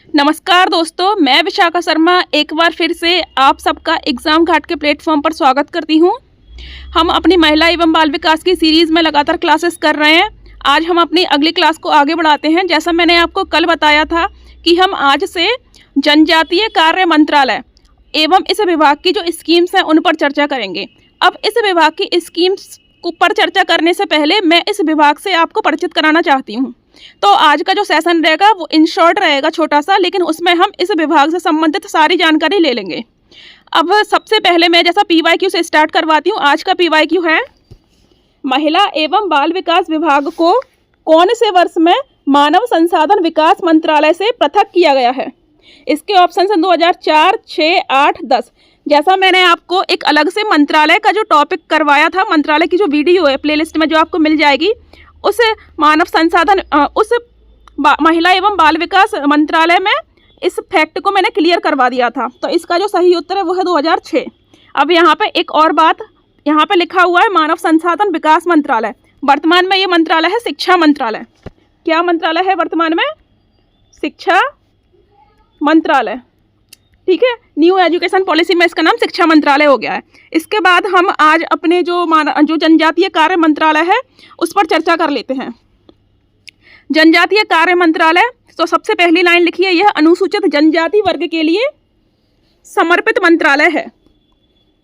नमस्कार दोस्तों, मैं विशाखा शर्मा एक बार फिर से आप सबका एग्ज़ाम घाट के प्लेटफॉर्म पर स्वागत करती हूं। हम अपनी महिला एवं बाल विकास की सीरीज़ में लगातार क्लासेस कर रहे हैं। आज हम अपनी अगली क्लास को आगे बढ़ाते हैं। जैसा मैंने आपको कल बताया था कि हम आज से जनजातीय कार्य मंत्रालय एवं इस विभाग की जो स्कीम्स हैं उन पर चर्चा करेंगे। अब इस विभाग की स्कीम्स पर चर्चा करने से पहले मैं इस विभाग से आपको परिचित कराना चाहती हूँ। तो आज का जो सेशन रहेगा वो इन शॉर्ट रहेगा, छोटा सा, लेकिन उसमें हम इस विभाग से संबंधित सारी जानकारी ले लेंगे। अब सबसे पहले मैं जैसा PYQ से स्टार्ट करवाती हूँ। आज का PYQ है, महिला एवं बाल विकास विभाग को कौन से वर्ष में मानव संसाधन विकास मंत्रालय से पृथक किया गया है। इसके ऑप्शन हैं 2004, 6, 8, 10। जैसा मैंने आपको एक अलग से मंत्रालय का जो टॉपिक करवाया था, मंत्रालय की जो वीडियो है प्लेलिस्ट में जो आपको मिल जाएगी, उस मानव संसाधन उस महिला एवं बाल विकास मंत्रालय में इस फैक्ट को मैंने क्लियर करवा दिया था। तो इसका जो सही उत्तर है वो है 2006। अब यहाँ पे एक और बात, यहाँ पे लिखा हुआ है मानव संसाधन विकास मंत्रालय। वर्तमान में ये मंत्रालय है शिक्षा मंत्रालय। क्या मंत्रालय है वर्तमान में? शिक्षा मंत्रालय, ठीक है। न्यू एजुकेशन पॉलिसी में इसका नाम शिक्षा मंत्रालय हो गया है। इसके बाद हम आज अपने जो जनजातीय कार्य मंत्रालय है उस पर चर्चा कर लेते हैं। जनजातीय कार्य मंत्रालय, तो सबसे पहली लाइन लिखी है, यह अनुसूचित जनजाति वर्ग के लिए समर्पित मंत्रालय है।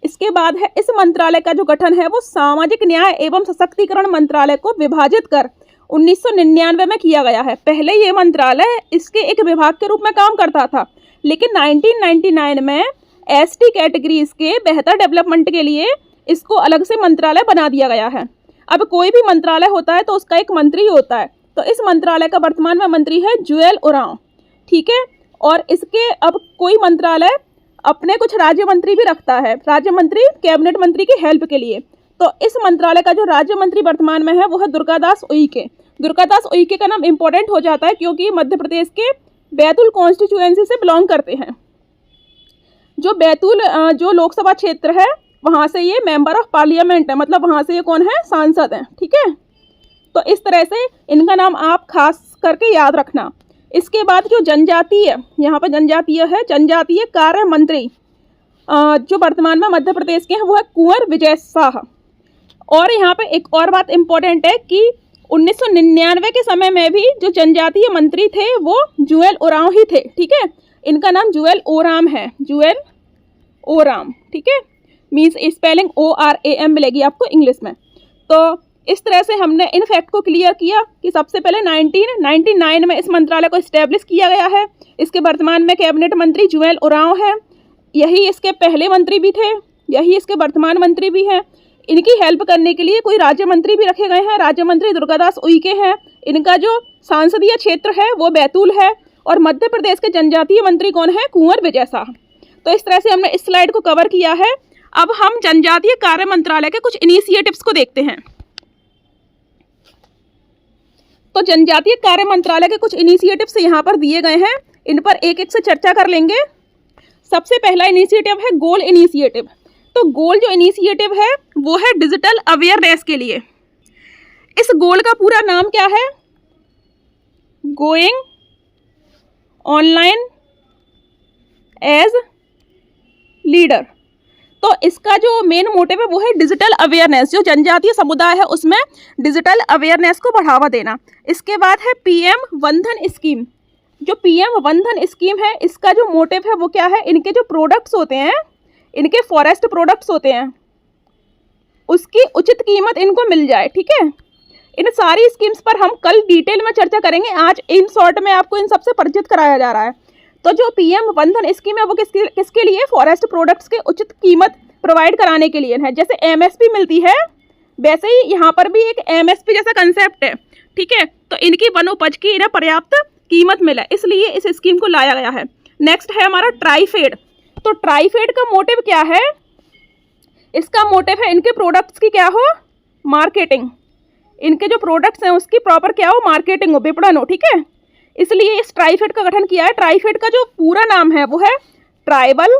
इसके बाद है, इस मंत्रालय का जो गठन है वो सामाजिक न्याय एवं सशक्तिकरण मंत्रालय को विभाजित कर 1999 में किया गया है। पहले ये मंत्रालय इसके एक विभाग के रूप में काम करता था, लेकिन 1999 में ST कैटेगरीज के बेहतर डेवलपमेंट के लिए इसको अलग से मंत्रालय बना दिया गया है। अब कोई भी मंत्रालय होता है तो उसका एक मंत्री होता है, तो इस मंत्रालय का वर्तमान में मंत्री है जुएल ओरांव, ठीक है। और इसके अब कोई मंत्रालय अपने कुछ राज्य मंत्री भी रखता है, राज्य मंत्री कैबिनेट मंत्री की हेल्प के लिए। तो इस मंत्रालय का जो राज्य मंत्री वर्तमान में है वो है दुर्गादास उइके। दुर्गादास उइके का नाम इंपॉर्टेंट हो जाता है क्योंकि मध्य प्रदेश के बैतूल कॉन्स्टिट्यूएंसी से बिलोंग करते हैं। जो बैतूल जो लोकसभा क्षेत्र है वहाँ से ये मेंबर ऑफ पार्लियामेंट है, मतलब वहाँ से ये कौन है? सांसद हैं, ठीक है। तो इस तरह से इनका नाम आप खास करके याद रखना। इसके बाद जो जनजातीय, यहाँ पर जनजातीय है, जनजातीय कार्य मंत्री जो वर्तमान में मध्य प्रदेश के हैं वो है कुंवर विजय शाह। और यहाँ पे एक और बात इम्पोर्टेंट है कि 1999 के समय में भी जो जनजातीय मंत्री थे वो जुएल ओरांव ही थे, ठीक है। इनका नाम जुएल ओराम है, जुएल ओराम, ठीक है। मीन्स स्पेलिंग ORAM मिलेगी आपको इंग्लिश में। तो इस तरह से हमने इन फैक्ट को क्लियर किया कि सबसे पहले 1999 में इस मंत्रालय को इस्टेब्लिश किया गया है। इसके वर्तमान में कैबिनेट मंत्री जुएल ओरांव है, यही इसके पहले मंत्री भी थे, यही इसके वर्तमान मंत्री भी हैं। इनकी हेल्प करने के लिए कोई राज्य मंत्री भी रखे गए हैं, राज्य मंत्री दुर्गादास उइके हैं। इनका जो सांसदीय क्षेत्र है वो बैतूल है। और मध्य प्रदेश के जनजातीय मंत्री कौन है? कुंवर विजय शाह। तो इस तरह से हमने इस स्लाइड को कवर किया है। अब हम जनजातीय कार्य मंत्रालय के कुछ इनिशिएटिव्स को देखते हैं। तो जनजातीय कार्य मंत्रालय के कुछ इनिशिएटिव्स यहाँ पर दिए गए हैं, इन पर एक एक से चर्चा कर लेंगे। सबसे पहला इनिशिएटिव है गोल इनिशिएटिव। तो गोल जो इनिशिएटिव है वो है डिजिटल अवेयरनेस के लिए। इस गोल का पूरा नाम क्या है? Going online as leader. तो इसका जो मेन मोटिव है वो है डिजिटल अवेयरनेस, जो जनजातीय समुदाय है उसमें डिजिटल अवेयरनेस को बढ़ावा देना। इसके बाद है PM वनधन स्कीम। जो PM वनधन स्कीम है इसका जो मोटिव है वो क्या है? इनके जो प्रोडक्ट्स होते हैं, इनके फॉरेस्ट प्रोडक्ट्स होते हैं, उसकी उचित कीमत इनको मिल जाए, ठीक है। इन सारी स्कीम्स पर हम कल डिटेल में चर्चा करेंगे, आज इन शॉर्ट में आपको इन सबसे परिचित कराया जा रहा है। तो जो PM वनधन स्कीम है वो किसके लिए? फॉरेस्ट प्रोडक्ट्स के उचित कीमत प्रोवाइड कराने के लिए है। जैसे MSP मिलती है वैसे ही यहाँ पर भी एक MSP जैसा कंसेप्ट है, ठीक है। तो इनकी वन उपज की इन्हें पर्याप्त कीमत मिले, इसलिए इस स्कीम को लाया गया है। नेक्स्ट है हमारा ट्राईफेड। तो ट्राईफेड का मोटिव क्या है? इसका मोटिव है इनके प्रोडक्ट्स की क्या हो? मार्केटिंग। इनके जो प्रोडक्ट्स हैं उसकी प्रॉपर क्या हो? मार्केटिंग हो, विपणन हो, ठीक है। इसलिए इस ट्राईफेड का गठन किया है। ट्राईफेड का जो पूरा नाम है वो है tribal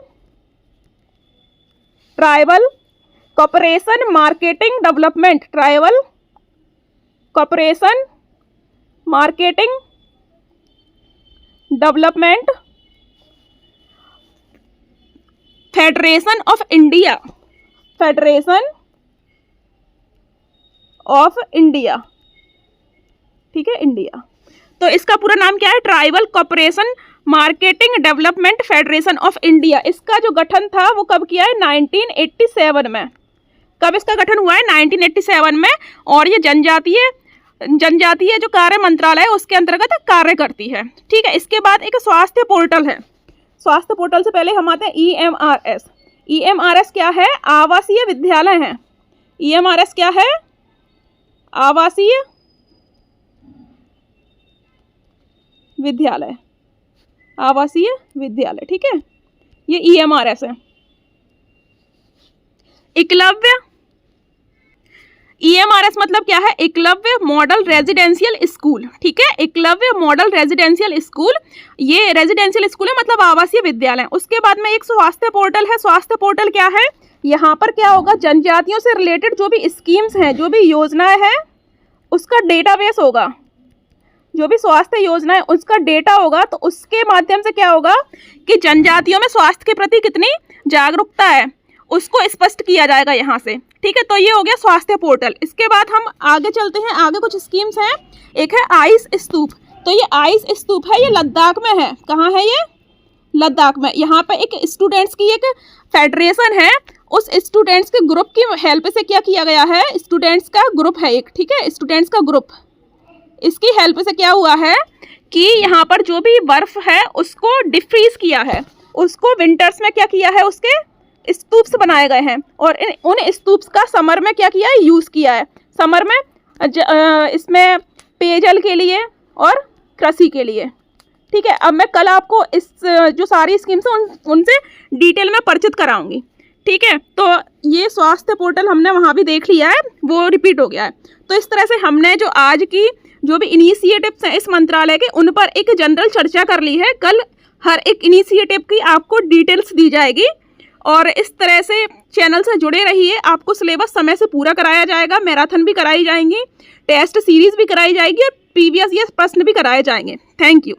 corporation marketing development. Tribal corporation marketing development federation of India, federation of India, ठीक है, इंडिया। तो इसका पूरा नाम क्या है? Tribal corporation marketing development federation of India. इसका जो गठन था वो कब किया है? 1987 में। कब इसका गठन हुआ है? 1987 में। और ये जनजातीय जो कार्य मंत्रालय है उसके अंतर्गत कार्य करती है, ठीक है। इसके बाद एक स्वास्थ्य पोर्टल है। स्वास्थ्य पोर्टल से पहले हम आते हैं EMRS। EMRS क्या है? आवासीय विद्यालय है। EMRS क्या है? आवासीय विद्यालय, आवासीय विद्यालय, ठीक है, ये EMRS है। एकलव्य, EMRS मतलब क्या है? एकलव्य मॉडल रेजिडेंशियल स्कूल, ठीक है, एकलव्य मॉडल रेजिडेंशियल स्कूल। ये रेजिडेंशियल स्कूल है मतलब आवासीय विद्यालय। उसके बाद में एक स्वास्थ्य पोर्टल है। स्वास्थ्य पोर्टल क्या है? यहाँ पर क्या होगा? जनजातियों से रिलेटेड जो भी स्कीम्स हैं, जो भी योजनाएं हैं, उसका डेटाबेस होगा। जो भी स्वास्थ्य योजना है उसका डेटा होगा। तो उसके माध्यम से क्या होगा कि जनजातियों में स्वास्थ्य के प्रति कितनी जागरूकता है उसको स्पष्ट किया जाएगा यहाँ से, ठीक है। तो ये हो गया स्वास्थ्य पोर्टल। इसके बाद हम आगे चलते हैं। आगे कुछ स्कीम्स हैं। एक है आइस स्तूप। तो ये आइस स्तूप है, ये लद्दाख में है। कहाँ है ये? लद्दाख में। यहाँ पे एक स्टूडेंट्स की एक फेडरेशन है। उस स्टूडेंट्स के ग्रुप की हेल्प से क्या किया गया है? स्टूडेंट्स का ग्रुप है एक, ठीक है, स्टूडेंट्स का ग्रुप। इसकी हेल्प से क्या हुआ है कि यहाँ पर जो भी बर्फ है उसको डिफ्रीज किया है, उसको विंटर्स में क्या किया है? उसके स्तूप्स बनाए गए हैं और उन स्तूप्स का समर में क्या किया है? यूज़ किया है। समर में इसमें पेयजल के लिए और कृषि के लिए, ठीक है। अब मैं कल आपको इस जो सारी स्कीम्स हैं उनसे डिटेल में परिचित कराऊंगी, ठीक है। तो ये स्वास्थ्य पोर्टल हमने वहाँ भी देख लिया है, वो रिपीट हो गया है। तो इस तरह से हमने जो आज की जो भी इनिशिएटिव्स हैं इस मंत्रालय के, उन पर एक जनरल चर्चा कर ली है। कल हर एक इनिशिएटिव की आपको डिटेल्स दी जाएगी और इस तरह से चैनल से जुड़े रहिए। आपको सिलेबस समय से पूरा कराया जाएगा, मैराथन भी कराई जाएंगी, टेस्ट सीरीज भी कराई जाएगी और प्रीवियस ईयर प्रश्न भी कराए जाएंगे। Thank you.